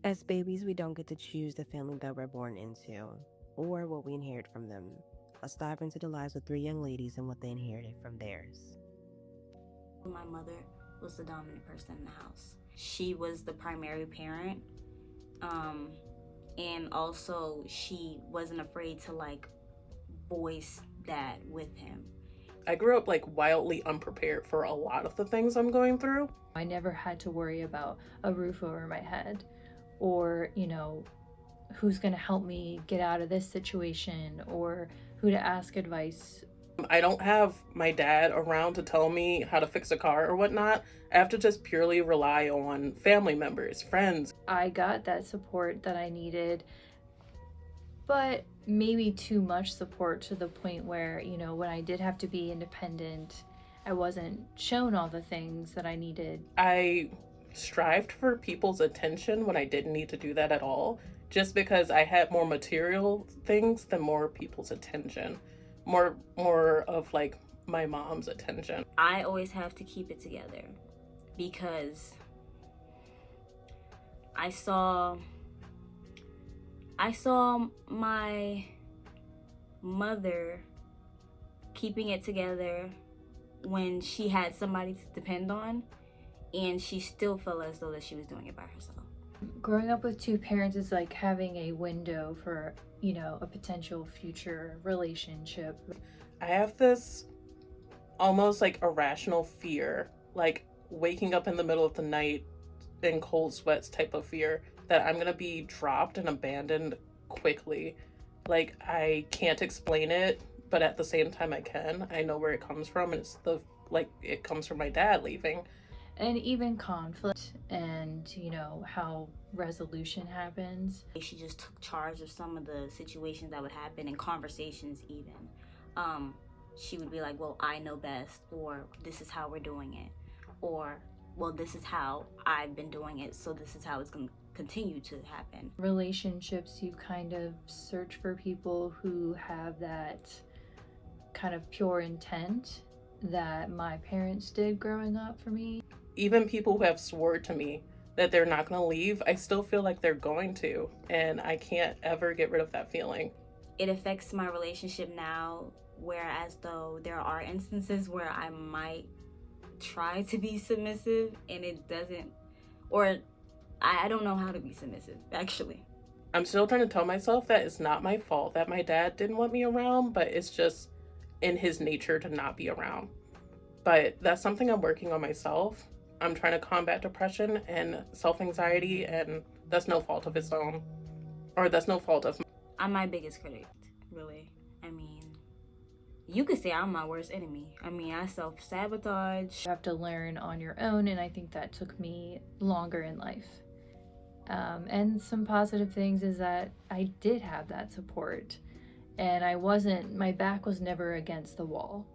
As babies, we don't get to choose the family that we're born into or what we inherit from them. Let's dive into the lives of three young ladies and what they inherited from theirs. My mother was the dominant person in the house. She was the primary parent. Um, and also she wasn't afraid to like voice that with him. I grew up like wildly unprepared for a lot of the things I'm going through. I never had to worry about a roof over my head or, who's going to help me get out of this situation or who to ask advice. I don't have my dad around to tell me how to fix a car or whatnot. I have to just purely rely on family members, friends. I got that support that I needed, but maybe too much support to the point where, when I did have to be independent, I wasn't shown all the things that I needed. I strived for people's attention when I didn't need to do that at all, just because I had more material things than more people's attention. More of like my mom's attention. I always have to keep it together because I saw my mother keeping it together when she had somebody to depend on, and she still felt as though that she was doing it by herself. Growing up with two parents is like having a window for, a potential future relationship. I have this almost like irrational fear, like waking up in the middle of the night in cold sweats type of fear that I'm gonna be dropped and abandoned quickly. Like, I can't explain it, but at the same time I can. I know where it comes from, and it comes from my dad leaving. And even conflict and, how resolution happens. She just took charge of some of the situations that would happen in conversations even. She would be like, well, I know best, or this is how we're doing it, or well, this is how I've been doing it, so this is how it's going to continue to happen. Relationships, you kind of search for people who have that kind of pure intent that my parents did growing up for me. Even people who have swore to me that they're not going to leave, I still feel like they're going to, and I can't ever get rid of that feeling. It affects my relationship now, whereas though there are instances where I might try to be submissive and it doesn't, or I don't know how to be submissive, actually. I'm still trying to tell myself that it's not my fault that my dad didn't want me around, but it's just in his nature to not be around. But that's something I'm working on myself. I'm trying to combat depression and self-anxiety, and that's no fault of his own. Or that's no fault of mine. I'm my biggest critic, really. I mean, you could say I'm my worst enemy. I mean, I self-sabotage. You have to learn on your own, and I think that took me longer in life. And some positive things is that I did have that support, and my back was never against the wall,